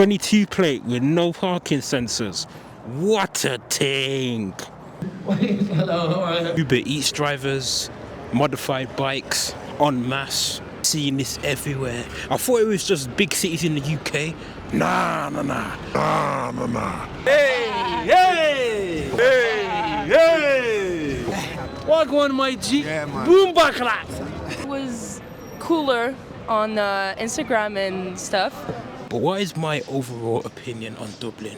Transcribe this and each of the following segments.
22 plate with no parking sensors. What a thing. Hello, how are you? Uber Eats drivers, modified bikes, en masse. Seeing this everywhere. I thought it was just big cities in the UK. Nah. Hey! What going, my G? Yeah, man. Boom baklak. It was cooler on Instagram and stuff. But what is my overall opinion on Dublin?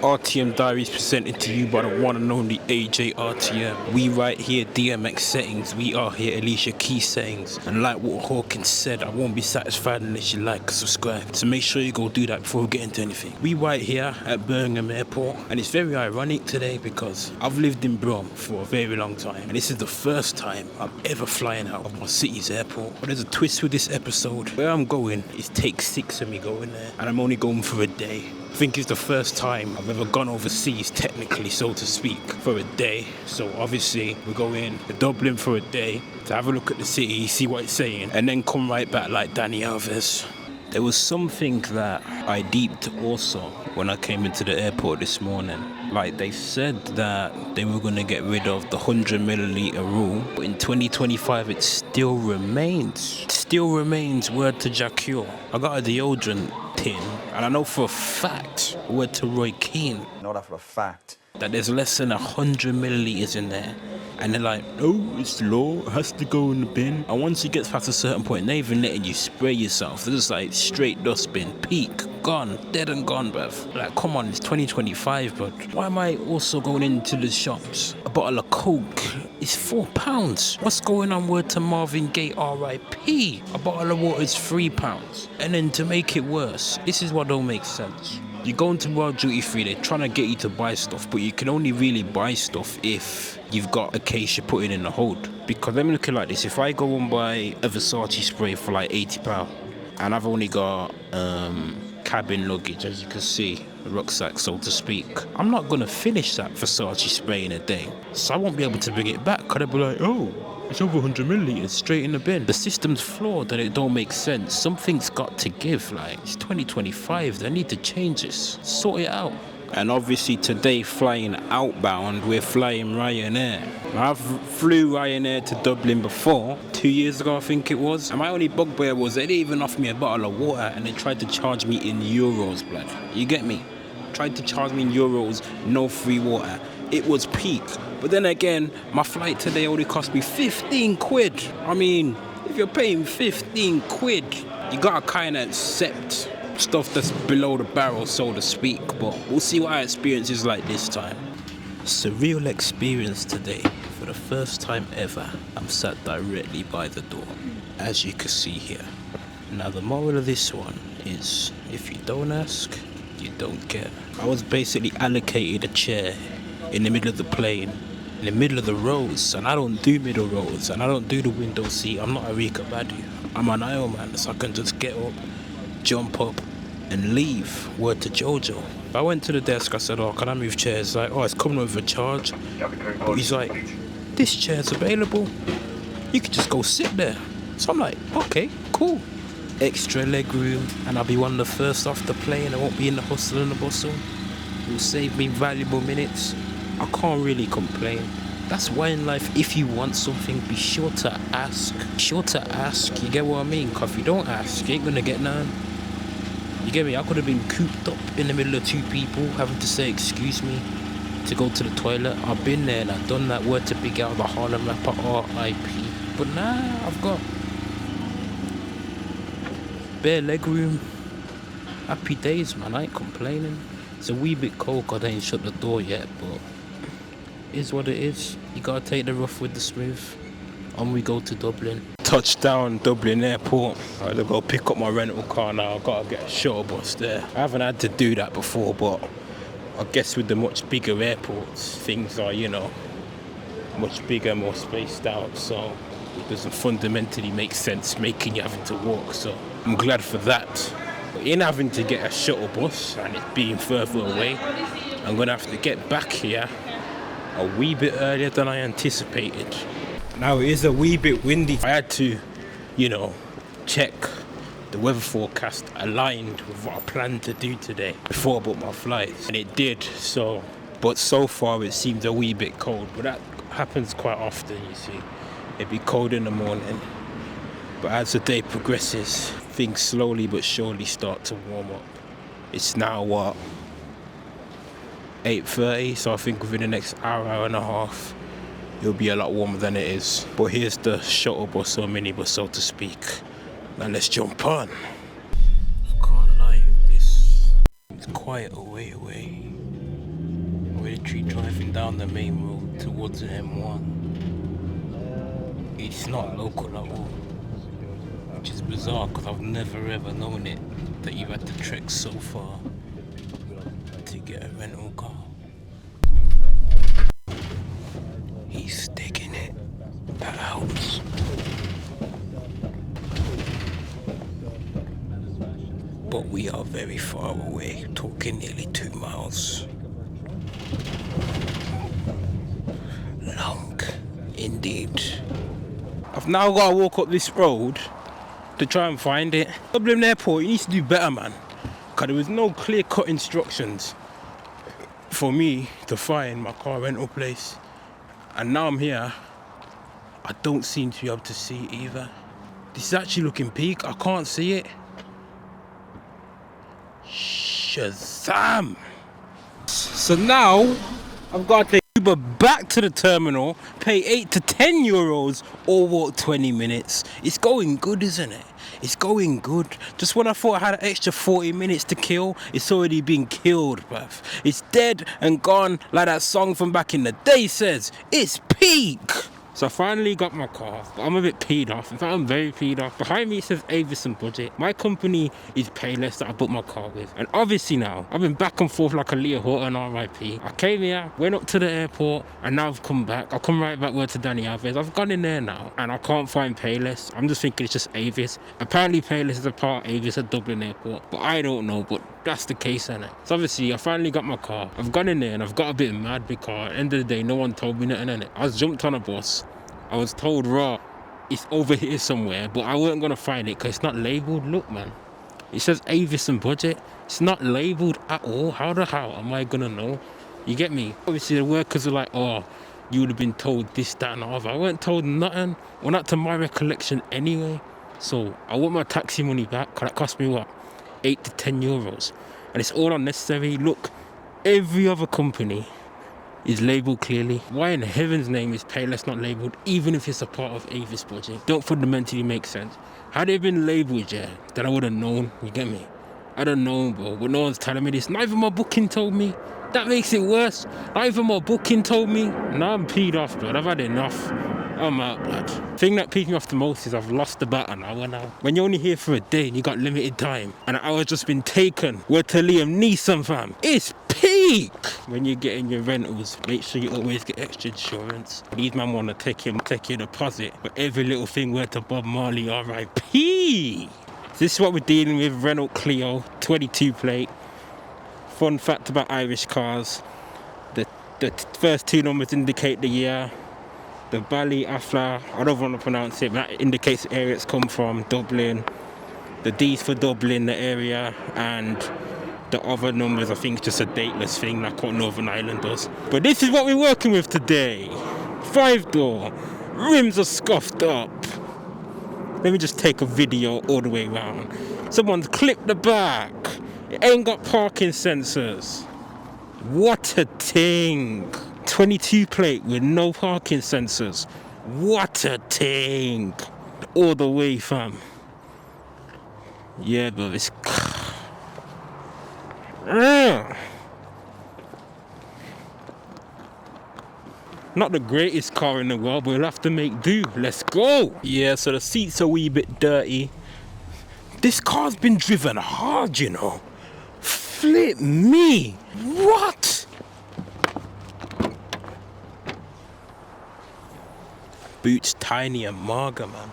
RTM Diaries presented to you by the one and only AJ RTM. We right here, DMX settings. We are here, Alicia Keys settings. And like what Hawkins said, I won't be satisfied unless you like and subscribe. So make sure you go do that before we get into anything. We right here at Birmingham Airport. And it's very ironic today because I've lived in Brum for a very long time. And this is the first time I'm ever flying out of my city's airport. But there's a twist with this episode. Where I'm going is take 6 of me going there. And I'm only going for a day. I think it's the first time I've ever gone overseas, technically, so to speak, for a day. So obviously we're going to Dublin for a day to have a look at the city, see what it's saying, and then come right back like Danny Alves. There was something that I deeped also when I came into the airport this morning. Like they said that they were going to get rid of the 100 milliliter rule, but in 2025 it still remains. It still remains, word to Jacure. I got a deodorant tin, and I know for a fact, word to Roy Keane, Know that for a fact. that there's less than 100 milliliters in there. And they're like, no, it's law, it has to go in the bin. And once it gets past a certain point, they're even letting you spray yourself. They're just like straight dustbin, peak, gone, dead and gone, bruv. Like, come on, it's 2025, but why am I also going into the shops? A bottle of Coke is £4. What's going on, word to Marvin Gaye, R.I.P. A bottle of water is £3. And then to make it worse, this is what don't make sense. You go into World Duty Free, they're trying to get you to buy stuff, but you can only really buy stuff if you've got a case you're putting in the hold. Because let me look at it like this, if I go and buy a Versace spray for like £80, and I've only got cabin luggage, as you can see, a rucksack so to speak, I'm not going to finish that Versace spray in a day. So I won't be able to bring it back, because I'll be like, oh, it's over 100 milliliters, straight in the bin. The system's flawed and it don't make sense. Something's got to give. Like, it's 2025, they need to change this. Sort it out. And obviously today, flying outbound, we're flying Ryanair. I've flew Ryanair to Dublin before, 2 years ago I think it was. And my only bugbear was they didn't even offer me a bottle of water and they tried to charge me in euros, blood. You get me? Tried to charge me in euros, no free water. It was peak. But then again, my flight today only cost me 15 quid. I mean, if you're paying 15 quid, you gotta kind of accept stuff that's below the barrel, so to speak. But we'll see what our experience is like this time. Surreal experience today. For the first time ever, I'm sat directly by the door, as you can see here. Now the moral of this one is, if you don't ask, you don't get. I was basically allocated a chair in the middle of the plane, in the middle of the rows, and I don't do middle rows, and I don't do the window seat. I'm not a Rika Badu. I'm an Iron Man, so I can just get up, jump up, and leave. Word to Jojo. I went to the desk, I said, oh, can I move chairs? Like, oh, it's coming with a charge. But he's like, this chair's available. You could just go sit there. So I'm like, okay, cool. Extra leg room, and I'll be one of the first off the plane. I won't be in the hustle and the bustle. It will save me valuable minutes. I can't really complain. That's why in life, if you want something, be sure to ask. Sure to ask, you get what I mean? Because if you don't ask, you ain't gonna get none. You get me? I could have been cooped up in the middle of two people having to say excuse me to go to the toilet. I've been there and I've done that. Word to Big Al, the Harlem rapper, R.I.P. But nah, I've got bare leg room. Happy days, man. I ain't complaining. It's a wee bit cold because I ain't shut the door yet, but it is what it is. You gotta take the rough with the smooth. On we go to Dublin. Touchdown, Dublin Airport. I gotta go pick up my rental car now. I gotta get a shuttle bus there. I haven't had to do that before, but I guess with the much bigger airports, things are, you know, much bigger, more spaced out, so it doesn't fundamentally make sense making you having to walk, so I'm glad for that. But in having to get a shuttle bus and it being further away, I'm gonna have to get back here a wee bit earlier than I anticipated. Now it is a wee bit windy. I had to, check the weather forecast aligned with what I planned to do today before I booked my flights, and it did. But so far it seems a wee bit cold, but that happens quite often, you see. It'd be cold in the morning, but as the day progresses, things slowly but surely start to warm up. It's now what, 8:30, so I think within the next hour and a half it'll be a lot warmer than it is. But here's the shuttle bus or minibus, so to speak. Now let's jump on. I can't lie, this is quite a way away. We're literally driving down the main road towards the M1. It's not local at all, which is bizarre because I've never ever known it, that you had to trek so far to get a rental car. He's sticking it. That helps. But we are very far away, talking nearly 2 miles. Long, indeed. I've now got to walk up this road to try and find it. Dublin Airport, you need to do better, man. Because there was no clear-cut instructions for me to find my car rental place. And now I'm here, I don't seem to be able to see it either. This is actually looking peak, I can't see it. Shazam! So now, I've got to take Uber back to the terminal, pay 8 to 10 euros, or walk 20 minutes. It's going good, isn't it? It's going good. Just when I thought I had an extra 40 minutes to kill, it's already been killed, bruv. It's dead and gone, like that song from back in the day says. It's peak! So I finally got my car, but I'm a bit peed off. In fact, I'm very peed off. Behind me it says Avison Budget. My company is Payless that I booked my car with. And obviously now, I've been back and forth like a Leah Horton RIP. I came here, went up to the airport, and now I've come back. I've come right back where to Danny Alves. I've gone in there now, and I can't find Payless. I'm just thinking it's just Avis. Apparently Payless is a part of Avis at Dublin Airport, but I don't know, but that's the case, innit? So obviously, I finally got my car. I've gone in there, and I've got a bit mad because at the end of the day, no one told me nothing, innit? I was jumped on a bus. I was told, raw, it's over here somewhere, but I wasn't gonna find it because it's not labelled. Look, man, it says Avison Budget. It's not labelled at all. How the hell am I gonna know? You get me? Obviously, the workers are like, oh, you would have been told this, that, and the other. I weren't told nothing. Well, not to my recollection anyway. So I want my taxi money back because that cost me what, 8 to 10 euros, and it's all unnecessary. Look, every other company is labelled clearly. Why in heaven's name is Payless not labelled, even if it's a part of Avis Budget? Don't fundamentally make sense. Had it been labelled, yeah, then I would have known, you get me? I don't know, bro, but no one's telling me this. Not even my booking told me. That makes it worse. Not even my booking told me. Now I'm peed off, blood. I've had enough. I'm out, blood. Thing that peed me off the most is I've lost about an hour now. When you're only here for a day and you got limited time, and an hour's just been taken, word to Liam Neeson, fam. It's peak! When you're getting your rentals, make sure you always get extra insurance. These man want to take your deposit, but every little thing word to Bob Marley, R.I.P. This is what we're dealing with. Renault Clio, 22 plate. Fun fact about Irish cars, the first 2 numbers indicate the year. The Bally Afla, I don't want to pronounce it, but that indicates the area it's come from, Dublin. The D's for Dublin, the area, and the other numbers, I think, just a dateless thing like what Northern Ireland does. But this is what we're working with today. 5-door, rims are scuffed up. Let me just take a video all the way around. Someone's clipped the back. It ain't got parking sensors. What a thing. 22 plate with no parking sensors. What a thing. All the way, fam. Yeah, but it's... Not the greatest car in the world, but we'll have to make do. Let's go. Yeah, so the seats are a wee bit dirty. This car's been driven hard, you know. Flip me. What? Boots tiny and mager, man.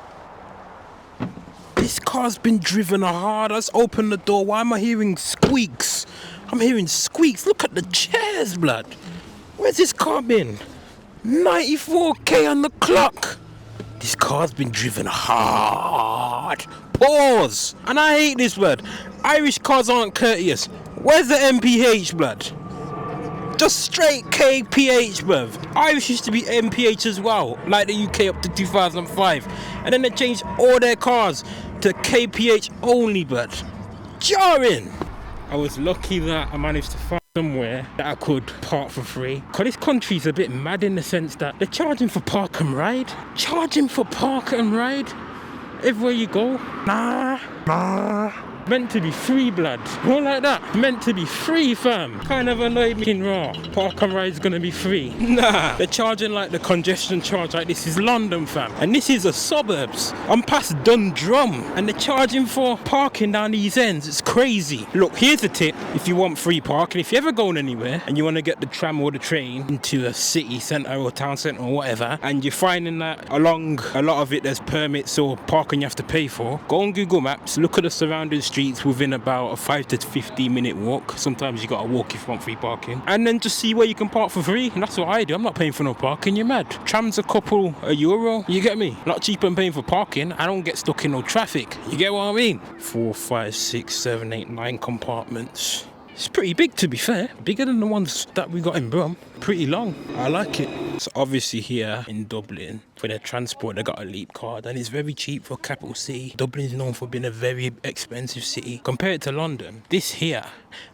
This car car's been driven hard. Let's open the door. Why am I hearing squeaks? I'm hearing squeaks. Look at the chairs, blood. Where's this car been? 94k on the clock. This car's been driven hard. Pause. And I hate this, blood. Irish cars aren't courteous. Where's the MPH, blood? Just straight KPH, bruv. Irish used to be MPH as well, like the UK up to 2005. And then they changed all their cars to KPH only, bruv. Jarring. I was lucky that I managed to find somewhere that I could park for free. Cause this country's a bit mad in the sense that they're charging for park and ride. Charging for park and ride. Everywhere you go. Nah. Meant to be free, blood. More like that. Meant to be free, fam. Kind of annoyed me in raw. Park and ride's gonna be free. Nah. They're charging like the congestion charge. Like this is London, fam. And this is the suburbs. I'm past Dundrum. And they're charging for parking down these ends. It's crazy. Look, here's a tip. If you want free parking, if you're ever going anywhere and you want to get the tram or the train into a city centre or town centre or whatever, and you're finding that along a lot of it there's permits or parking you have to pay for, go on Google Maps, look at the surrounding streets within about a 5 to 15 minute walk. Sometimes you gotta walk if you want free parking, and then just see where you can park for free. And that's what I do. I'm not paying for no parking. You're mad. Tram's a couple €1. You get me? A lot cheaper than paying for parking. I don't get stuck in no traffic. You get what I mean? 4, 5, 6, 7, 8, 9 compartments. It's pretty big, to be fair. Bigger than the ones that we got in Brum. Pretty long. I like it. So obviously here in Dublin, for their transport, they got a Leap card, and it's very cheap for capital city. Dublin is known for being a very expensive city. Compared to London, this here,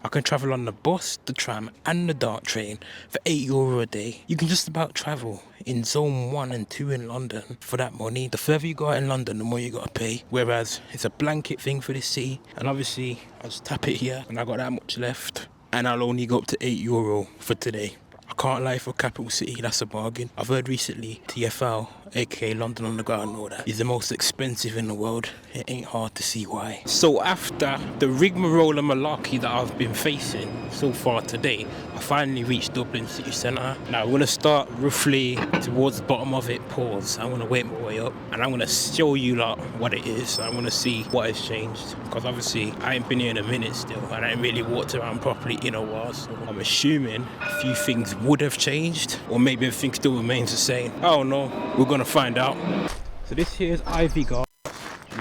I can travel on the bus, the tram, and the dark train for €8 a day. You can just about travel in zone 1 and 2 in London for that money. The further you go out in London, the more you gotta pay. Whereas it's a blanket thing for this city. And obviously, I'll just tap it here, and I got that much left. And I'll only go up to €8 for today. I can't lie, for capital city, that's a bargain. I've heard recently TfL, aka London Underground and all that, is the most expensive in the world. It ain't hard to see why. So after the rigmarole and malarkey that I've been facing so far today, I finally reached Dublin City Centre. Now I'm gonna start roughly towards the bottom of it, pause. I'm gonna wait my way up, and I'm gonna show you lot what it is. I'm gonna see what has changed, because obviously I ain't been here in a minute still, and I ain't really walked around properly in a while, so I'm assuming a few things would have changed, or maybe everything still remains the same. I don't know. We're gonna find out. So this here is Ivy Garden,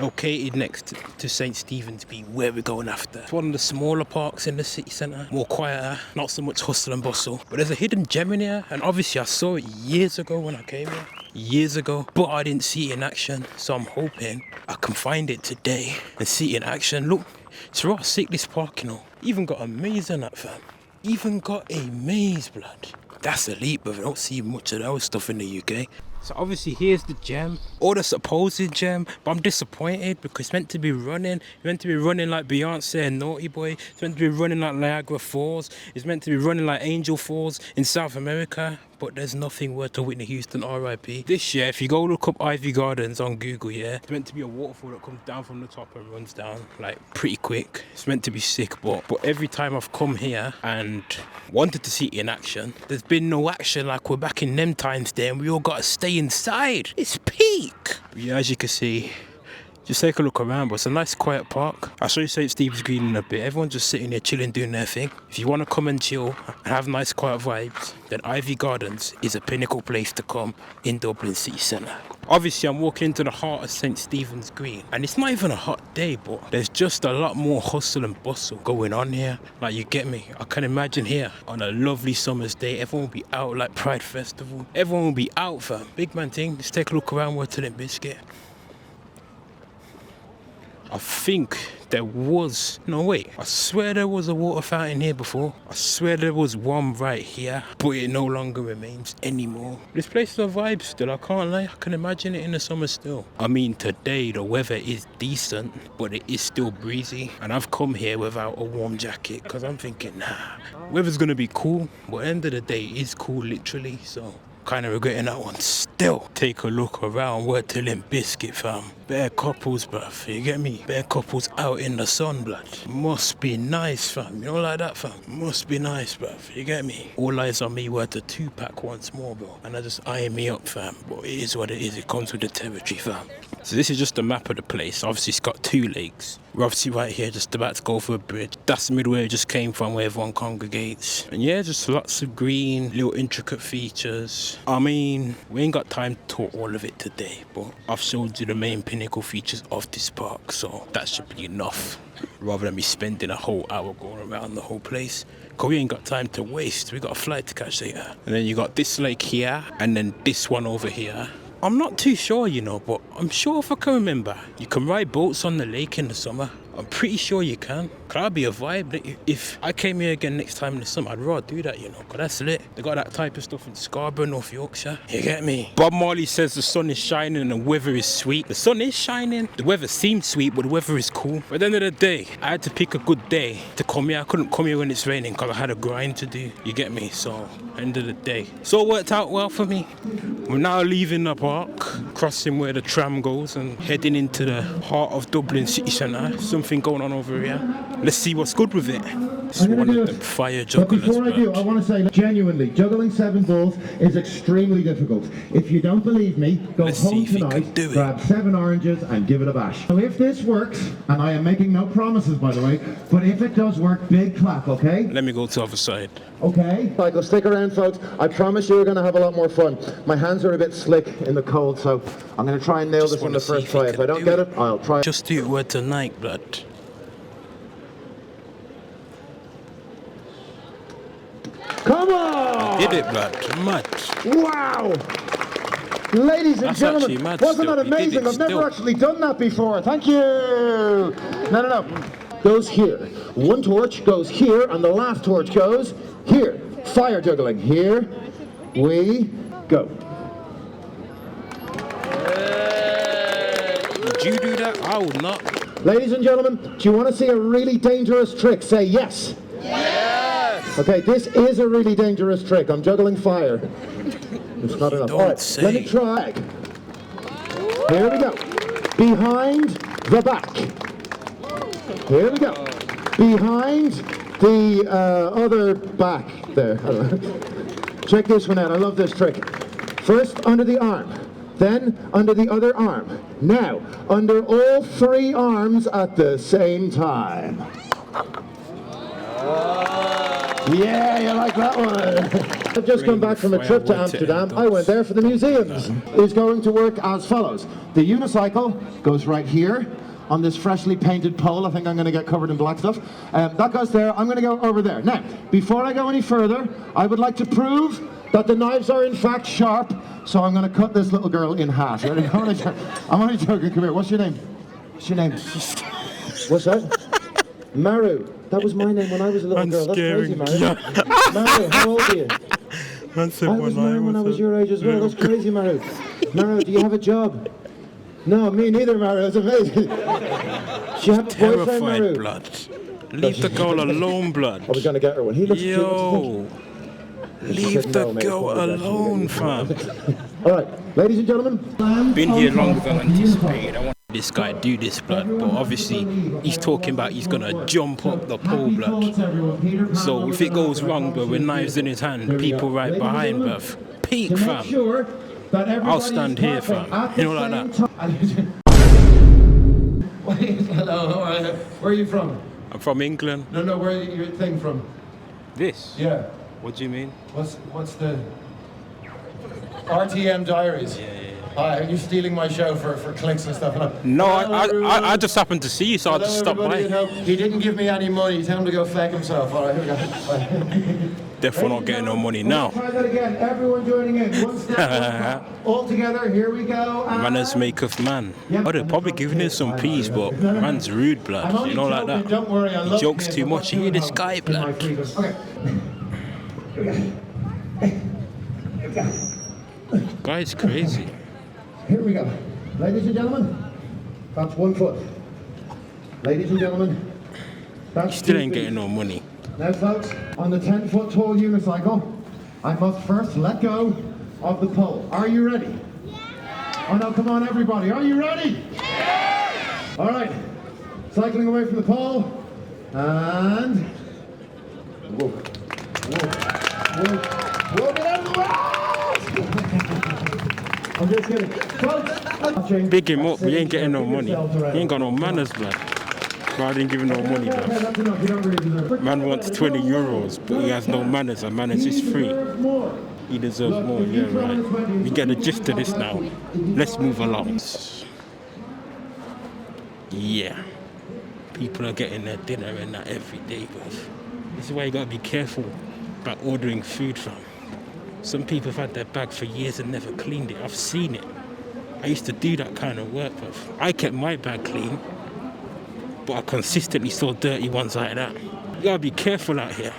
located next to St. Stephen's Green, where we're going after. It's one of the smaller parks in the city centre, more quieter, not so much hustle and bustle. But there's a hidden gem in here, and obviously I saw it years ago when I came here. Years ago, but I didn't see it in action, so I'm hoping I can find it today and see it in action. Look, it's raw sick, this park, you know. Even got a maze in that, fam. Even got a maze, blood. That's a leap, but I don't see much of those stuff in the UK. So obviously here's the gem, or the supposed gem, but I'm disappointed because it's meant to be running. It's meant to be running like Beyonce and Naughty Boy. It's meant to be running like Niagara Falls. It's meant to be running like Angel Falls in South America. But there's nothing worth to Whitney Houston, RIP. This year, if you go look up Ivy Gardens on Google, yeah, it's meant to be a waterfall that comes down from the top and runs down like pretty quick. It's meant to be sick, but every time I've come here and wanted to see it in action, there's been no action. Like we're back in them times there, and we all gotta stay inside. It's peak. But yeah, as you can see, just take a look around, but it's a nice quiet park. I'll show you St. Stephen's Green in a bit. Everyone's just sitting there chilling, doing their thing. If you want to come and chill and have nice quiet vibes, then Ivy Gardens is a pinnacle place to come in Dublin City Centre. Obviously, I'm walking into the heart of St. Stephen's Green, and it's not even a hot day, but there's just a lot more hustle and bustle going on here. Like, you get me? I can imagine here on a lovely summer's day, everyone will be out like Pride Festival. Everyone will be out, fam. Big man thing. Just take a look around Word to Limp Biscuit. I think there was, no wait, I swear there was a water fountain here before. I swear there was one right here, but it no longer remains anymore. This place is a vibe still, I can't lie. I can imagine it in the summer still. I mean, today the weather is decent, but it is still breezy. And I've come here without a warm jacket, because I'm thinking, nah, weather's gonna be cool, but at the end of the day, it is cool literally, so kind of regretting that one still. Take a look around Word to Limp Biscuit, fam. Bare couples, bruv, you get me? Bare couples out in the sun, blood. Must be nice, fam. You know, like that, fam. Must be nice, bruv, you get me? All eyes on me, Word to 2-pack once more, bro. And I just eyeing me up, fam. But it is what it is. It comes with the territory, fam. So this is just a map of the place. Obviously it's got 2 lakes. We're obviously right here just about to go over a bridge. That's the middle where it just came from, where everyone congregates. And yeah, just lots of green, little intricate features. I mean, we ain't got time to talk all of it today, but I've showed you the main pinnacle features of this park, so that should be enough. Rather than me spending a whole hour going around the whole place. Cause we ain't got time to waste. We got a flight to catch later. And then you got this lake here, and then this one over here. I'm not too sure, you know, but I'm sure if I can remember, you can ride boats on the lake in the summer. I'm pretty sure you can. Could that be a vibe? If I came here again next time in the summer, I'd rather do that, you know, because that's lit. They got that type of stuff in Scarborough, North Yorkshire. You get me? Bob Marley says the sun is shining and the weather is sweet. The sun is shining. The weather seems sweet, but the weather is cool. But at the end of the day, I had to pick a good day to come here. I couldn't come here when it's raining because I had a grind to do. You get me? So, end of the day. So it worked out well for me. We're now leaving the park, crossing where the tram goes and heading into the heart of Dublin City Centre. Something going on over here. Let's see what's good with it. It's one of them fire jugglers. But before I do, I want to say, genuinely, juggling 7 balls is extremely difficult. If you don't believe me, go home tonight, grab 7 oranges and give it a bash. So if this works, and I am making no promises by the way, but if it does work, big clap, okay? Let me go to the other side. Okay. Michael, stick around, folks. I promise you're going to have a lot more fun. My hands are a bit slick in the cold, so I'm going to try and nail this on the first try. If I don't get it, I'll try. Just do it with tonight, blood. Come on! Did it, blood. Mad. Wow! Ladies and gentlemen, mad wasn't still. that amazing? I've never actually done that before. Thank you! No. Goes here. One torch goes here, and the last torch goes here. Fire juggling. Here we go. Would you do that? I would not. Ladies and gentlemen, do you want to see a really dangerous trick? Say yes. Yes! Okay, this is a really dangerous trick. I'm juggling fire. It's not enough. All right, let me try. Here we go. Behind the back. Here we go. Behind the other back there. I don't know. Check this one out. I love this trick. First under the arm, then under the other arm. Now, under all 3 arms at the same time. Yeah, you like that one? I've just come back from a trip to Amsterdam. I went there for the museums. It's going to work as follows. The unicycle goes right here on this freshly painted pole. I think I'm going to get covered in black stuff. That goes there. I'm going to go over there. Now, before I go any further, I would like to prove that the knives are in fact sharp. So I'm going to cut this little girl in half. Ready? I'm only joking. Come here. What's your name? What's your name? What's that? Maru. That was my name when I was a little girl. That's crazy, Maru. Maru, how old are you? I was mine when I was your age as well. That's crazy, Maru. Maru, do you have a job? No, me neither, Maru. It's amazing. She had a boyfriend, Maru. Blood. Leave the girl alone, blood. I was going to get her one. He looks cute. Leave the girl alone, fam. All right, ladies and gentlemen. Been here longer than anticipated. I want this guy to do this, blood, but obviously he's talking about he's gonna jump up the pole, blood. So if it goes wrong, but with knives in his hand, people right behind, bruv. Peak, fam. I'll stand here, fam. You know, like that. Wait, hello, how are you? Where are you from? I'm from England. No, where are your thing from? This? Yeah. What do you mean? What's the RTM Diaries? Yeah. Hi, are you stealing my show for clicks and stuff? No, I just happened to see you, so I just stopped by. He didn't give me any money. Tell him to go feck himself. All right, here we go. Definitely not getting no money now. Try that again. Everyone joining in. One step. All together. Here we go. Manners maketh man. Oh, they're probably giving him some peas, but man's rude, blood. You know, like that. Don't worry, I love He jokes too much. You hear this guy, blood. Guy's crazy. Here we go. Ladies and gentlemen, that's 1 foot. Ladies and gentlemen, that's Still 2 ain't feet. getting no money. Now folks, on the 10-foot tall unicycle, I must first let go of the pole. Are you ready? Yeah. Oh no, come on everybody, are you ready? Yeah. All right, cycling away from the pole, and whoa, get out of the way! I'm just kidding. Folks, Big him up, but he ain't getting no money. He ain't got no manners, blood. But I didn't give him no money, blood. Man wants 20 euros, but he has no manners, and manners is free. He deserves more, yeah, right. We get the gist of this now. Let's move along. Yeah. People are getting their dinner and that every day, bruv. This is why you gotta be careful about ordering food from. Some people have had their bag for years and never cleaned it. I've seen it. I used to do that kind of work, bruv. I kept my bag clean, but I consistently saw dirty ones like that. You gotta be careful out here.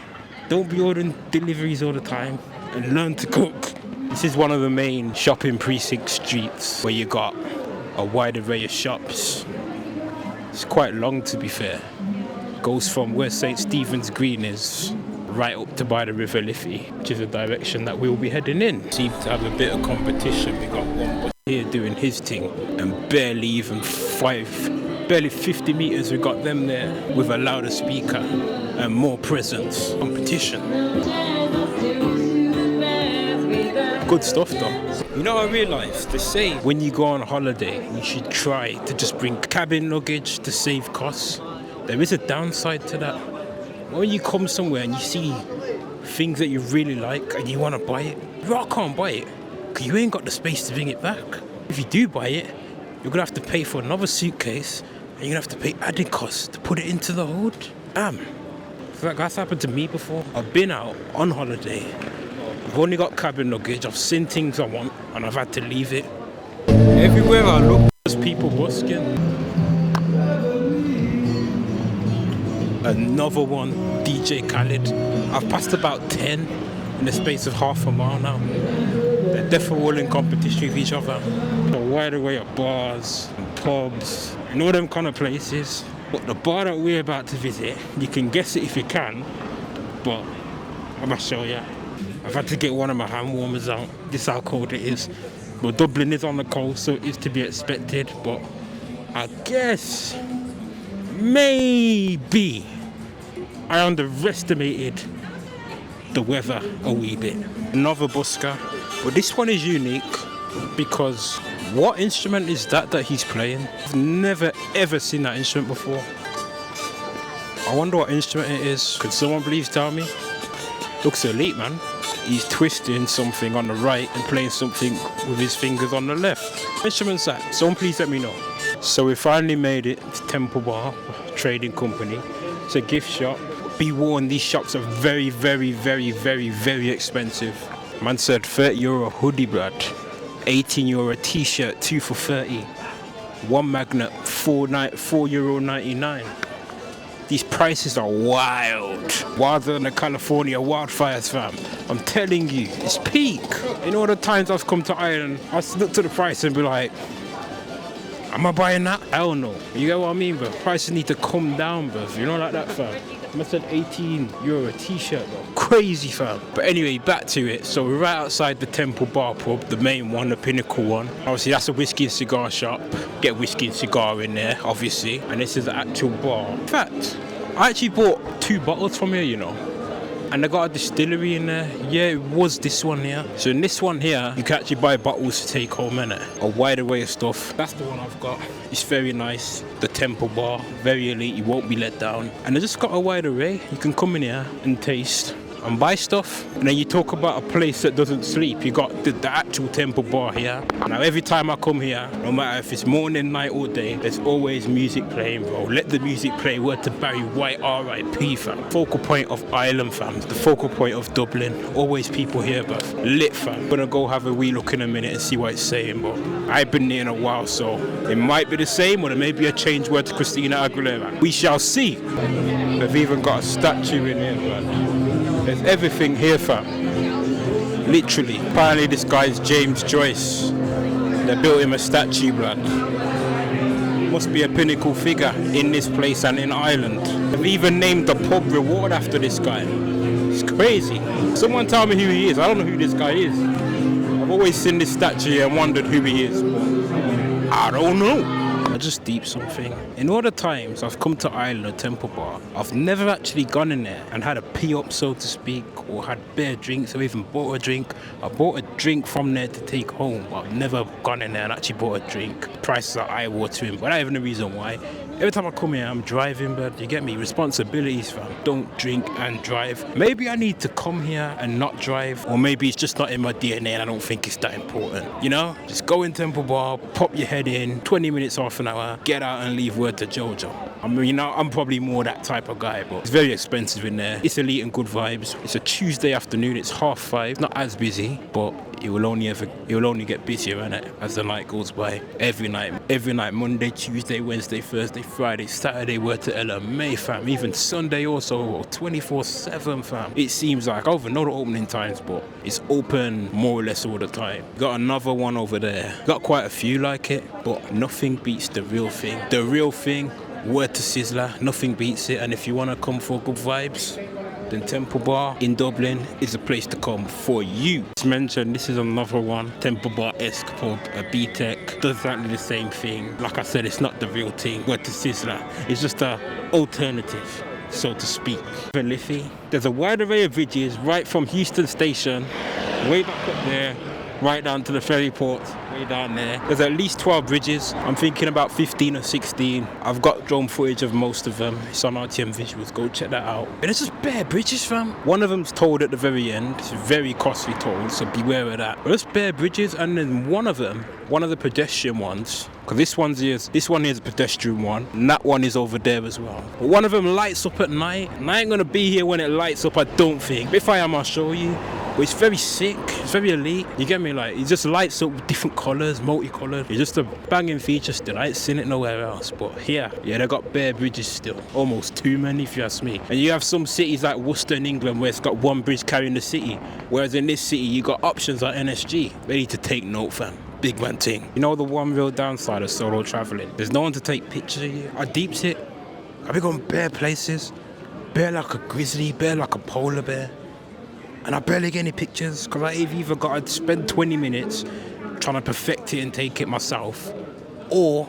Don't be ordering deliveries all the time and learn to cook. This is one of the main shopping precinct streets where you got a wide array of shops. It's quite long, to be fair. Goes from where St. Stephen's Green is right up to by the River Liffey, which is a direction that we'll be heading in. Seem to have a bit of competition. We got one boy here doing his thing, and barely 50 meters we got them there with a louder speaker and more presence. Competition. Good stuff though. You know, I realised, they say when you go on holiday, you should try to just bring cabin luggage to save costs. There is a downside to that. When you come somewhere and you see things that you really like and you want to buy it, you can't buy it because you ain't got the space to bring it back. If you do buy it, you're going to have to pay for another suitcase and you're going to have to pay added costs to put it into the hold. That's happened to me before. I've been out on holiday. I've only got cabin luggage, I've seen things I want, and I've had to leave it. Everywhere I look, there's people busking. Another one, DJ Khaled. I've passed about 10 in the space of half a mile now. They're definitely all in competition with each other. A wide array of bars and pubs and all them kind of places. But the bar that we're about to visit, you can guess it if you can, but I'm gonna show you. I've had to get one of my hand warmers out. This is how cold it is. But Dublin is on the coast, so it is to be expected. But I guess maybe I underestimated the weather a wee bit. Another busker, but this one is unique because what instrument is that he's playing? I've never ever seen that instrument before. I wonder what instrument it is. Could someone please tell me? Looks elite, man. He's twisting something on the right and playing something with his fingers on the left. What instrument's that? Someone please let me know. So we finally made it to Temple Bar Trading Company. It's a gift shop. Be warned, these shops are very, very, very, very, very expensive. Man said €30 hoodie, blood. €18 t-shirt, 2 for 30. One magnet, €4.99. These prices are wild. Wilder than the California wildfires, fam. I'm telling you, it's peak. In all the times I've come to Ireland, I look to the price and be like, am I buying that? Hell no. You get what I mean, bro? Prices need to come down, bro. You know, like that, fam. I must have €18 t-shirt, bro. Crazy, fam. But anyway, back to it. So we're right outside the Temple Bar pub, the main one, the pinnacle one. Obviously, that's a whiskey and cigar shop. Get whiskey and cigar in there, obviously. And this is the actual bar. In fact, I actually bought 2 bottles from here, you know. And they got a distillery in there. Yeah, it was this one here. So in this one here, you can actually buy bottles to take home, innit? A wide array of stuff. That's the one I've got. It's very nice. The Temple Bar, very elite. You won't be let down. And they just got a wide array. You can come in here and taste and buy stuff. And then you talk about a place that doesn't sleep. You got the actual Temple Bar here. Now every time I come here, no matter if it's morning, night or day, there's always music playing, bro. Let the music play. Word to Barry White, R.I.P. fam. Focal point of Ireland, fam. The focal point of Dublin. Always people here, but lit, fam. Gonna go have a wee look in a minute and see what it's saying, but I've been there in a while, so it might be the same or there may be a change word to Christina Aguilera. We shall see. They've even got a statue in here, man. There's everything here, fam. Literally. Apparently this guy's James Joyce. They built him a statue, blood. Must be a pinnacle figure in this place and in Ireland. They've even named the pub Reward after this guy. It's crazy. Someone tell me who he is. I don't know who this guy is. I've always seen this statue and wondered who he is. I don't know. I just deep something. In all the times I've come to Ireland or Temple Bar, I've never actually gone in there and had a pee up, so to speak, or had bare drinks or even bought a drink. I bought a drink from there to take home, but I've never gone in there and actually bought a drink. Prices are eye-watering, but that's even the reason why. Every time I come here, I'm driving, but you get me? Responsibilities, fam. Don't drink and drive. Maybe I need to come here and not drive, or maybe it's just not in my DNA and I don't think it's that important. You know? Just go in Temple Bar, pop your head in, 20 minutes, half an hour, get out and leave word to Jojo. I mean, you know, I'm probably more that type of guy, but it's very expensive in there. It's elite and good vibes. It's a Tuesday afternoon, it's 5:30. Not as busy, but it will only get busier, innit, as the night goes by. Every night, Monday, Tuesday, Wednesday, Thursday, Friday, Saturday, word to LMA, fam. Even Sunday also, 24/7, fam. It seems like, I don't know the opening times, but it's open more or less all the time. Got another one over there. Got quite a few like it, but nothing beats the real thing. The real thing, word to Sizzler, nothing beats it. And if you want to come for good vibes, then Temple Bar in Dublin is a place to come for you. As mentioned, this is another one, Temple Bar-esque pub, a B-Tech, does exactly the same thing. Like I said, it's not the real thing, word to Sizzler. It's just an alternative, so to speak. River Liffey, there's a wide array of bridges right from Houston Station, way back up there, right down to the ferry port, way down there. There's at least 12 bridges. I'm thinking about 15 or 16. I've got drone footage of most of them. It's on RTM Visuals, go check that out. And it's just bare bridges, fam. One of them's tolled at the very end. It's very costly toll, so beware of that. But it's bare bridges, and then one of the pedestrian ones, because this one is a pedestrian one, and that one is over there as well. But one of them lights up at night, and I ain't gonna be here when it lights up, I don't think. But if I am, I'll show you. But it's very sick, it's very elite. You get me? Like, it just lights up with different colours, multicolored. It's just a banging feature still. I ain't seen it nowhere else. But here, yeah, they got bare bridges still. Almost too many, if you ask me. And you have some cities like Worcester in England where it's got one bridge carrying the city. Whereas in this city, you got options like NSG. They need to take note, fam. Big man thing. You know the one real downside of solo travelling? There's no one to take pictures of you. I deeped it. I've been going bare places. Bare like a grizzly, bare like a polar bear. And I barely get any pictures because I've either got to spend 20 minutes trying to perfect it and take it myself, or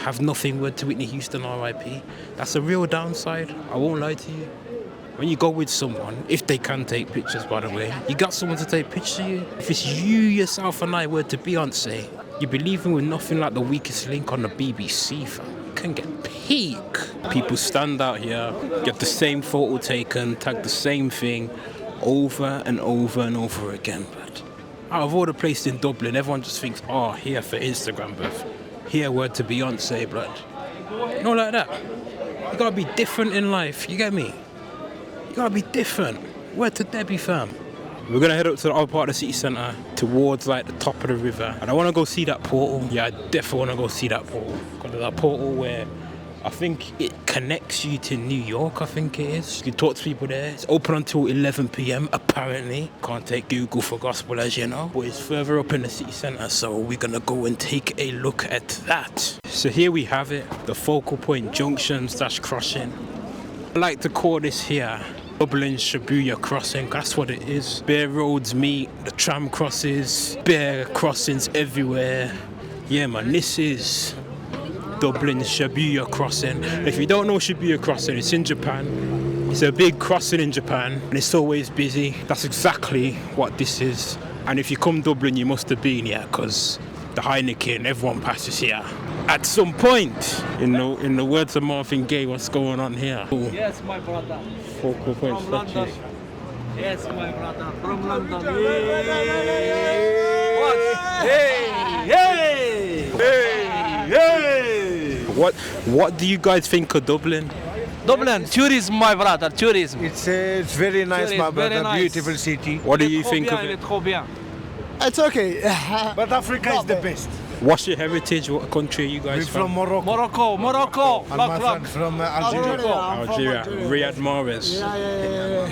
have nothing word to Whitney Houston RIP. That's a real downside, I won't lie to you. When you go with someone, if they can take pictures, by the way, you got someone to take pictures of you. If it's you, yourself and I word to Beyonce, you'd be leaving with nothing like the weakest link on the BBC, fam. You can get peak. People stand out here, get the same photo taken, tag the same thing, over and over and over again, but out of all the places in Dublin, everyone just thinks, oh, here for Instagram, bruv. Here word to Beyonce, blood. Not like that. You gotta be different in life, you get me? You gotta be different. Word to Debbie, fam. We're gonna head up to the other part of the city centre, towards like the top of the river. And I wanna go see that portal. Yeah, I definitely wanna go see that portal. Because there's that portal where I think it connects you to New York, I think it is. You can talk to people there. It's open until 11 p.m, apparently. Can't take Google for gospel, as you know. But it's further up in the city centre, so we're going to go and take a look at that. So here we have it, the focal point junction / crossing. I like to call this here Dublin Shibuya crossing, that's what it is. Bare roads meet, the tram crosses, bare crossings everywhere. Yeah, man, this is Dublin Shibuya crossing. If you don't know Shibuya crossing, it's in Japan. It's a big crossing in Japan and it's always busy. That's exactly what this is. And if you come Dublin, you must have been here because the Heineken, everyone passes here at some point. In the words of Marvin Gaye, what's going on here? Ooh. Yes, my brother. Focal point From London. Yes, my brother. From London. What? Hey! Hey! Hey! Hey! What do you guys think of Dublin? Dublin, tourism, my brother, tourism. It's very nice, Tourism, my brother. very nice. Beautiful city. What do you think of Il est it? trop bien. It's okay, but Africa is the best. What's your heritage? What country are you guys We're from Morocco. Morocco. And Look, my look. friend from Algeria. Algeria. Riyad Mahrez.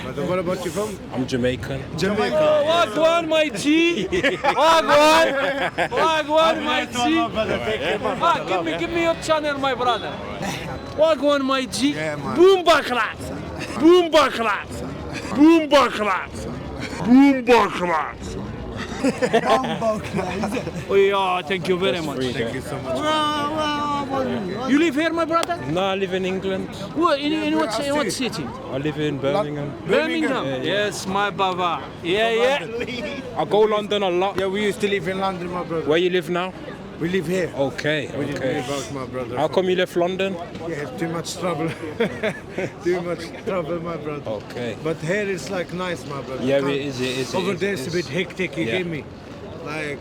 But what about you from? I'm Jamaican. Jamaica. Wagwan, my G. Wagwan, my G. Give me your channel, my brother. Wagwan, my G. Yeah, man. Boom baklat. Boom baklat. Boom baklat. Boom baklat. Oh yeah, thank you very much. Thank you so much. You live here, my brother? No, I live in England. What, in what city? I live in Birmingham. Birmingham? Yes, my brother. Yeah. I go London a lot. Yeah, we used to live in London, my brother. Where you live now? We live here. Okay. We live hereabouts, my brother. How come you left London? Yeah, too much trouble. Too much trouble, my brother. Okay. But here it's like nice, my brother. Yeah, it is. Over there it's a bit hectic, you Yeah. get me? Like,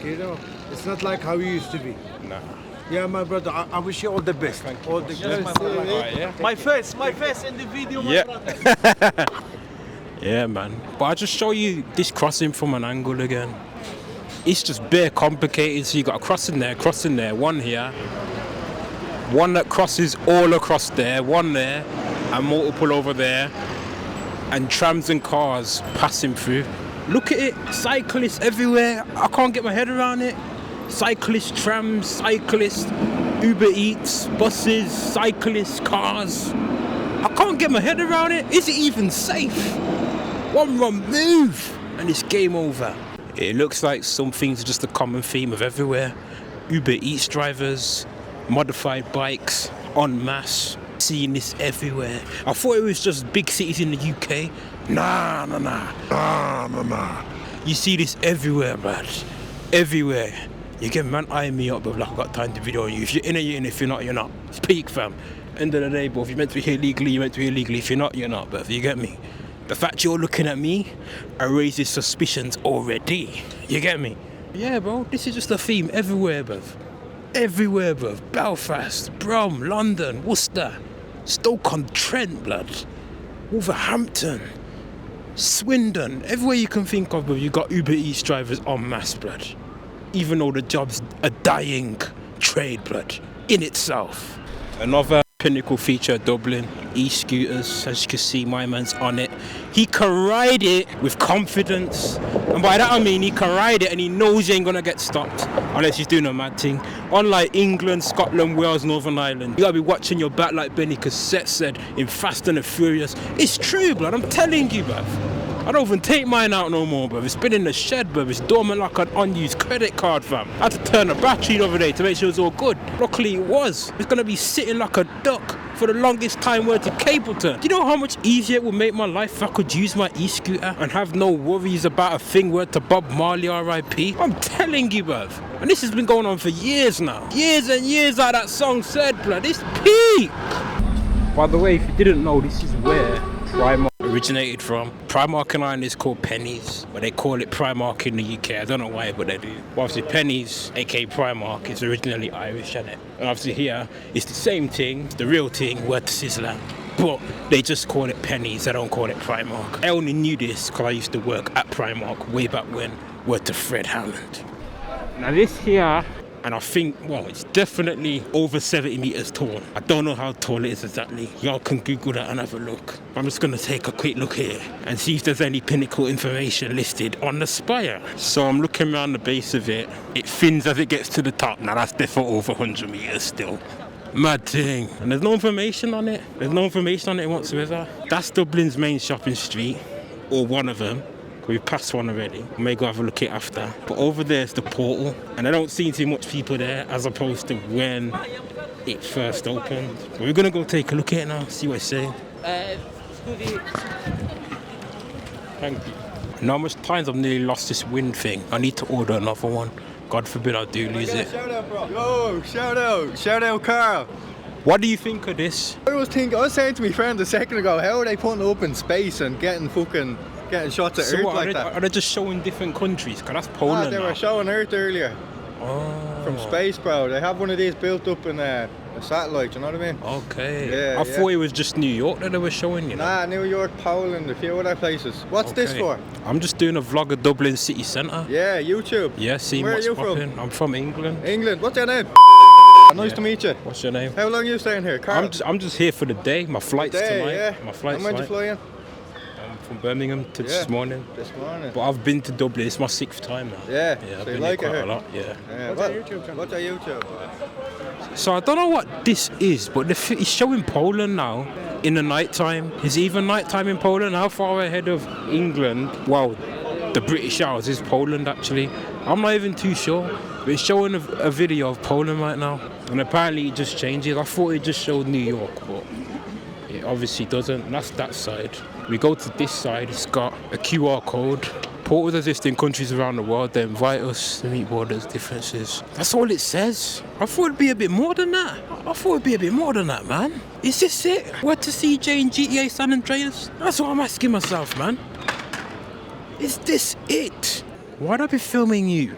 it's not like how it used to be. Nah. Yeah, my brother, I wish you all the best. All the best. Yeah. My face in the video, my Yeah. brother. Yeah, man. But I'll just show you this crossing from an angle again. It's just bare complicated. So you got a crossing there, one here, one that crosses all across there, one there, and multiple over there, and trams and cars passing through. Look at it, cyclists everywhere. I can't get my head around it. Cyclists, trams, cyclists, Uber Eats, buses, cyclists, cars. I can't get my head around it. Is it even safe? One wrong move and it's game over. It looks like some things are just a common theme of everywhere. Uber Eats drivers, modified bikes, en masse. Seeing this everywhere. I thought it was just big cities in the UK. Nah. You see this everywhere, man. Everywhere. You get man eyeing me up, but like, I've got time to video on you. If you're in it, you're in. If you're not, you're not. It's peak, fam. End of the day, bro. If you're meant to be here legally, you're meant to be here legally. If you're not, you're not, but you get me. The fact you're looking at me raises suspicions already. You get me? Yeah, bro. This is just a theme everywhere, bruv. Everywhere, bruv. Belfast, Brum, London, Worcester, Stoke-on-Trent, blood. Wolverhampton, Swindon. Everywhere you can think of, bruv, you got Uber Eats drivers en masse, blood. Even though the job's a dying trade, blood, in itself. Another pinnacle feature of Dublin, e-scooters. As you can see, my man's on it. He can ride it with confidence, and by that I mean he can ride it and he knows he ain't gonna get stopped unless he's doing a mad thing. Unlike England, Scotland, Wales, Northern Ireland, you gotta be watching your back like Benny Cassette said in Fast and the Furious. It's true, blood, I'm telling you, bruv. I don't even take mine out no more, bruv. It's been in the shed, bruv. It's dormant like an unused credit card, fam. I had to turn the battery the other day to make sure it was all good. Luckily it was. It's gonna be sitting like a duck for the longest time word to Capleton. Do you know how much easier it would make my life if I could use my e-scooter and have no worries about a thing word to Bob Marley R.I.P.? I'm telling you, bruv. And this has been going on for years now. Years and years like that song said, blood. It's peak. By the way, if you didn't know, this is where Primark originated from. Primark in Ireland is called Pennies, but they call it Primark in the UK. I don't know why, but they do. Well, obviously Pennies, aka Primark, is originally Irish, isn't it? And obviously here, it's the same thing, the real thing, word to Sizzler. But they just call it Pennies, they don't call it Primark. I only knew this because I used to work at Primark way back when, word to Fred Hammond. Now this here, and I think, well, it's definitely over 70 meters tall. I don't know how tall it is exactly. Y'all can Google that and have a look. I'm just gonna take a quick look here and see if there's any pinnacle information listed on the spire. So I'm looking around the base of it. It thins as it gets to the top. Now that's definitely over 100 meters still. Mad thing. And there's no information on it. There's no information on it whatsoever. That's Dublin's main shopping street, or one of them. We've passed one already. We may go have a look at it after. But over there's the portal, and I don't see too much people there as opposed to when it first opened. But we're gonna go take a look at it now, see what it's saying. Thank you. And how much times I've nearly lost this wind thing. I need to order another one. God forbid I do lose it. Shout out, bro. Yo, shout out, Carl. What do you think of this? I was saying to my friend a second ago, how are they putting it up in space and getting shots of Earth what, like that? Are they just showing different countries? Because that's Poland They were showing Earth earlier. Oh. From space, bro. They have one of these built up in a satellite, you know what I mean? Okay. Yeah, I thought it was just New York that they were showing, you know? Nah, New York, Poland, a few other places. What's this for? I'm just doing a vlog of Dublin City Centre. Yeah, YouTube. Yeah, see Where what's are you popping. from? I'm from England. England. What's your name? Nice to meet you. What's your name? How long are you staying here, Carl? I'm just here for the day. My flight's tonight. Yeah. My flight's And when did you fly in? from Birmingham to this morning. This morning. But I've been to Dublin. It's my 6th time now. Yeah. I've So been you like here it quite here? a lot. Yeah. What's your YouTube channel? What's your YouTube? So I don't know what this is, but it's showing Poland now in the night time. Is it even night time in Poland? How far ahead of England? Wow. the British Isles is Poland actually. I'm not even too sure. But it's showing a video of Poland right now. And apparently it just changes. I thought it just showed New York, but it obviously doesn't. And that's that side. We go to this side, it's got a QR code. Portals exist in countries around the world. They invite us to meet borders, differences. That's all it says. I thought it'd be a bit more than that. Man. Is this it? What to CJ in GTA San Andreas? That's what I'm asking myself, man. Is this it? Why'd I be filming you?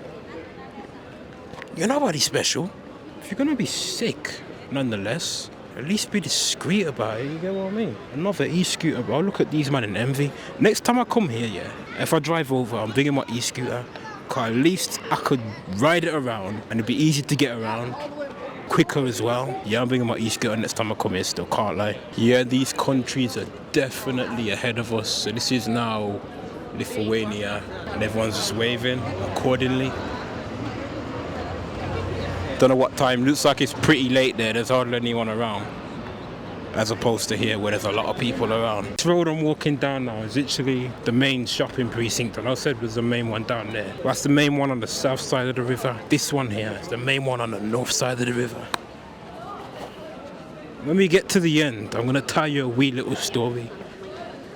You're nobody special. If you're gonna be sick, nonetheless, at least be discreet about it, you get what I mean? Another e-scooter, bro. Look at these man in envy. Next time I come here, yeah, if I drive over, I'm bringing my e-scooter, cause at least I could ride it around and it'd be easy to get around, quicker as well. Yeah, I'm bringing my e-scooter next time I come here still, can't lie. Yeah, these countries are definitely ahead of us. So this is now Lithuania and everyone's just waving accordingly. Don't know what time, looks like it's pretty late there, there's hardly anyone around. As opposed to here where there's a lot of people around. This road I'm walking down now is literally the main shopping precinct, and I said was the main one down there. Well, that's the main one on the south side of the river. This one here is the main one on the north side of the river. When we get to the end, I'm gonna tell you a wee little story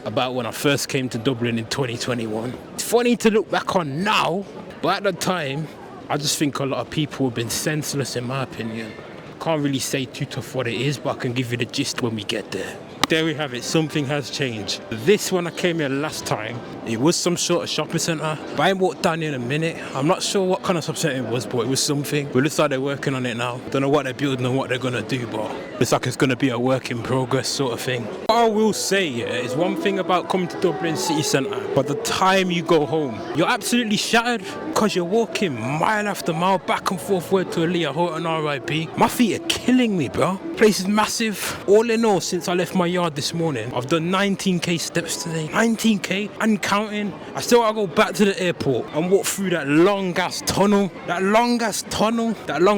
about when I first came to Dublin in 2021. It's funny to look back on now, but at the time, I just think a lot of people have been senseless in my opinion. Can't really say too tough what it is, but I can give you the gist when we get there. There we have it, something has changed. This when I came here last time, it was some sort of shopping centre, but I ain't walked down here in a minute. I'm not sure what kind of shopping centre it was, but it was something. But it looks like they're working on it now. Don't know what they're building and what they're gonna do, but looks like it's gonna be a work in progress sort of thing. What I will say, yeah, is one thing about coming to Dublin City Centre, by the time you go home, you're absolutely shattered, because you're walking mile after mile back and forth word to Aaliyah Horton RIP. My feet are killing me, bro. Place is massive. All in all, since I left my yard this morning, I've done 19k steps today. 19k and counting. I still gotta go back to the airport and walk through that long ass tunnel. That long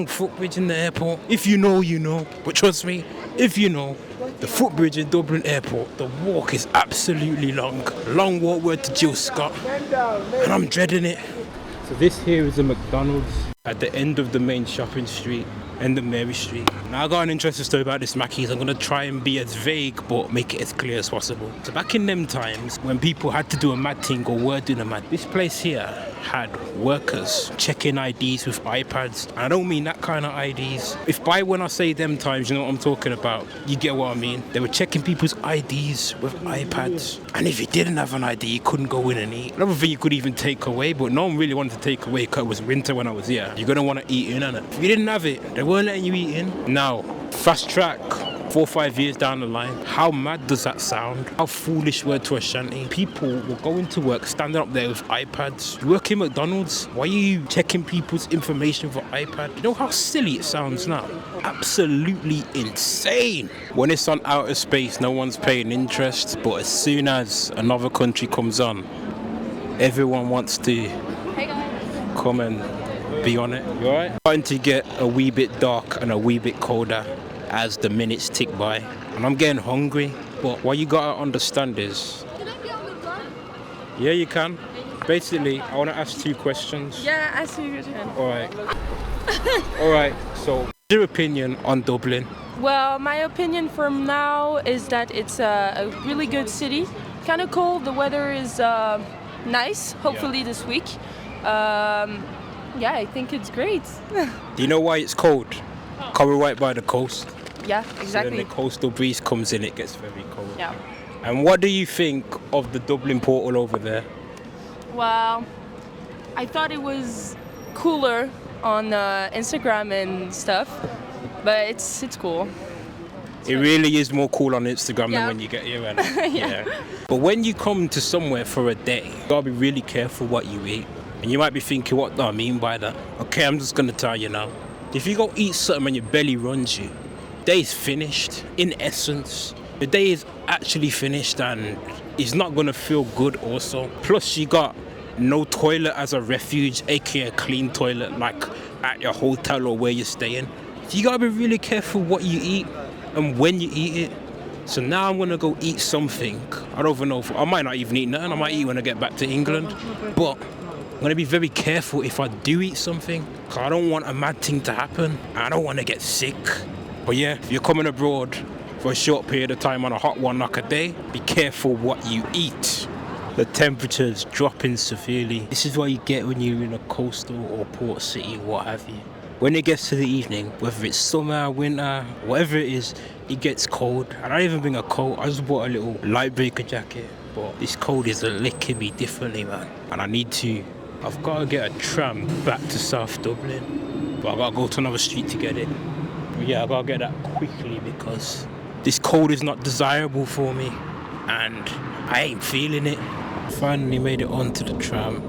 footbridge in the airport. If you know, you know. But trust me, if you know, the footbridge in Dublin Airport, the walk is absolutely long. Long walk word to Jill Scott. And I'm dreading it. So this here is a McDonald's at the end of the main shopping street, end of Mary Street. Now I got an interesting story about this Mackey's. I'm gonna try and be as vague but make it as clear as possible. So back in them times when people had to do a mad thing or were doing a mad, this place here had workers checking IDs with iPads. And I don't mean that kind of IDs. If by when I say them times, you know what I'm talking about, you get what I mean. They were checking people's IDs with iPads. And if you didn't have an ID, you couldn't go in and eat. Another thing you could even take away, but no one really wanted to take away because it was winter when I was here. You're gonna want to eat in, innit? If you didn't have it, they weren't letting you eat in. Now, fast track. 4 or 5 years down the line, how mad does that sound? How foolish word to a shanty. People were going to work, standing up there with iPads. You work in McDonald's, why are you checking people's information for iPad? You know how silly it sounds now? Absolutely insane. When it's on outer space, no one's paying interest, but as soon as another country comes on, everyone wants to come and be on it. You alright? Starting to get a wee bit dark and a wee bit colder as the minutes tick by, and I'm getting hungry. But what you gotta understand is, Can I be on the car? yeah, you can. Basically, I want to ask 2 questions. Yeah, ask me your turn. All right. So, what's your opinion on Dublin? Well, my opinion from now is that it's a really good city. Kind of cold. The weather is nice. Hopefully this week. Yeah, I think it's great. Do you know why it's cold? Because we're right by the coast. Yeah, So exactly. then the coastal breeze comes in, it gets very cold. Yeah. And what do you think of the Dublin portal over there? Well, I thought it was cooler on Instagram and stuff, but it's cool. It really is more cool on Instagram Yeah. than when you get here. Yeah. But when you come to somewhere for a day, you gotta be really careful what you eat. And you might be thinking, what do I mean by that? Okay, I'm just gonna tell you now. If you go eat something and your belly runs you, day's finished. In essence, the day is actually finished and it's not gonna feel good also. Plus you got no toilet as a refuge, aka a clean toilet like at your hotel or where you're staying. So you gotta be really careful what you eat and when you eat it. So now I'm gonna go eat something. I don't even know if, I might not even eat nothing. I might eat when I get back to England. But I'm gonna be very careful if I do eat something, because I don't want a mad thing to happen. I don't want to get sick. But yeah, if you're coming abroad for a short period of time on a hot one like a day, be careful what you eat. The temperature's dropping severely. This is what you get when you're in a coastal or port city, what have you. When it gets to the evening, whether it's summer, winter, whatever it is, it gets cold. I don't even bring a coat, I just bought a little light breaker jacket. But this cold is licking me differently, man. And I've got to get a tram back to South Dublin. But I got to go to another street to get it. But yeah, I got to get that quickly because this cold is not desirable for me. And I ain't feeling it. Finally made it onto the tram.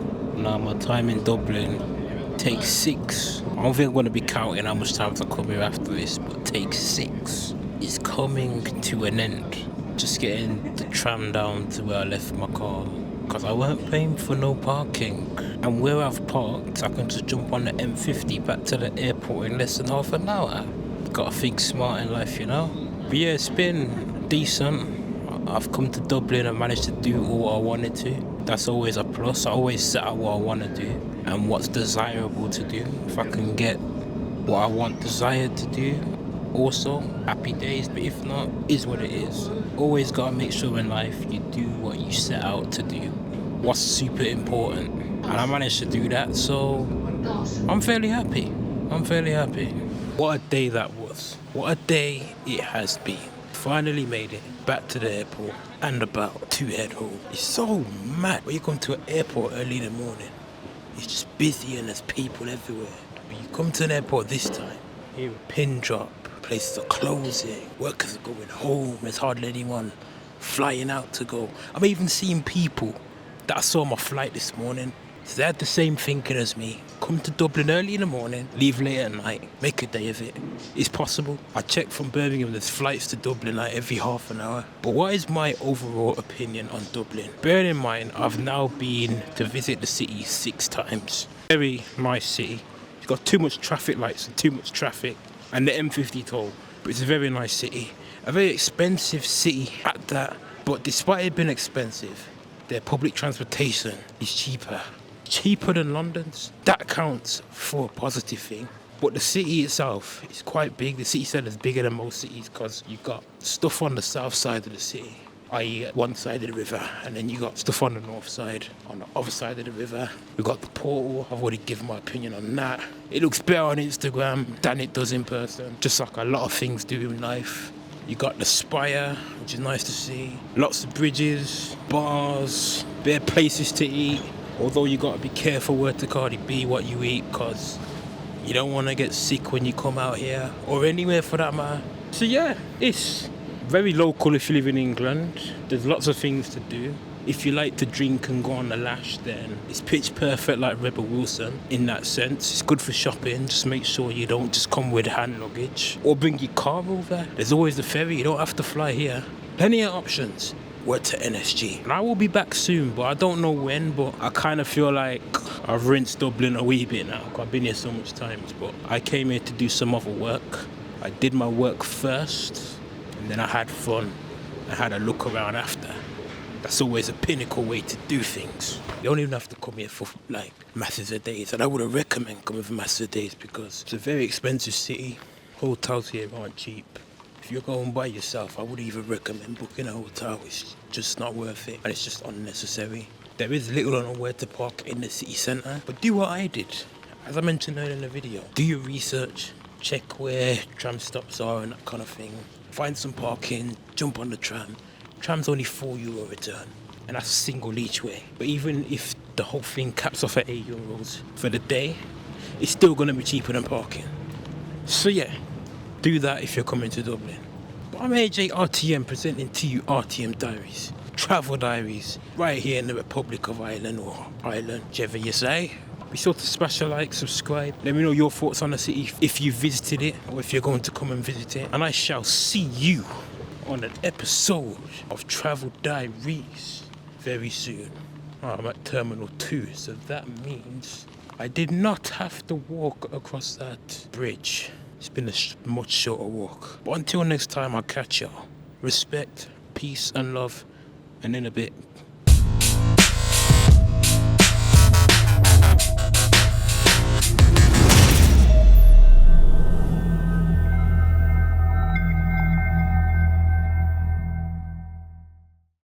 Now my time in Dublin takes 6. I don't think I'm going to be counting how much time I come here after this, but take 6 is coming to an end. Just getting the tram down to where I left my car, because I weren't paying for no parking. And where I've parked, I can just jump on the M50 back to the airport in less than half an hour. Got to think smart in life, you know? But yeah, it's been decent. I've come to Dublin and managed to do all I wanted to. That's always a plus. I always set out what I want to do and what's desirable to do. If I can get what I want desired to do, also happy days. But if not, is what it is. Always gotta make sure in life you do what you set out to do. What's super important. And I managed to do that, so I'm fairly happy. What a day that was. What a day it has been. Finally made it back to the airport and about to head home. It's so mad when you come to an airport early in the morning. It's just busy and there's people everywhere. But you come to an airport this time, hear a pin drop, places are closing, workers are going home, there's hardly anyone flying out to go. I'm even seeing people that I saw on my flight this morning. So they had the same thinking as me. Come to Dublin early in the morning, leave late at night, make a day of it. It's possible. I checked from Birmingham, there's flights to Dublin like every half an hour. But what is my overall opinion on Dublin? Bearing in mind, I've now been to visit the city 6 times. Very nice city. It's got too much traffic lights and too much traffic. And the M50 toll. But it's a very nice city. A very expensive city at that. But despite it being expensive, their public transportation is cheaper than London's. That counts for a positive thing. But the city itself is quite big. The city centre is bigger than most cities because you've got stuff on the south side of the city, i.e. at one side of the river, and then you got stuff on the north side, on the other side of the river. We've got the portal. I've already given my opinion on that. It looks better on Instagram than it does in person, just like a lot of things do in life. You got the spire, which is nice to see. Lots of bridges, bars, bare places to eat. Although you got to be careful where to Cardi B what you eat, because you don't want to get sick when you come out here, or anywhere for that matter. So yeah, it's very local if you live in England. There's lots of things to do. If you like to drink and go on the lash, then it's pitch perfect like Rebel Wilson in that sense. It's good for shopping. Just make sure you don't just come with hand luggage or bring your car over. There's always the ferry. You don't have to fly here. Plenty of options. Word to NSG. And I will be back soon, but I don't know when. But I kind of feel like I've rinsed Dublin a wee bit now. I've been here so much times. But I came here to do some other work. I did my work first, and then I had fun. I had a look around after. That's always a pinnacle way to do things. You don't even have to come here for like masses of days. And I wouldn't recommend coming for masses of days because it's a very expensive city. Hotels here aren't cheap. If you're going by yourself, I wouldn't even recommend booking a hotel. It's just not worth it, and it's just unnecessary. There is little on where to park in the city centre, but do what I did. As I mentioned earlier in the video, do your research, check where tram stops are and that kind of thing. Find some parking, jump on the tram. Tram's only €4 return, and that's single each way. But even if the whole thing caps off at €8 for the day, it's still going to be cheaper than parking. So yeah, do that if you're coming to Dublin. But I'm AJ RTM presenting to you RTM Diaries, travel diaries, right here in the Republic of Ireland, or Ireland, whichever you say. Be sure to smash a like, subscribe. Let me know your thoughts on the city, if you visited it or if you're going to come and visit it. And I shall see you on an episode of Travel Diaries very soon. I'm at Terminal 2, so that means I did not have to walk across that bridge. It's been a much shorter walk. But until next time, I'll catch y'all. respect, peace and love, and in a bit,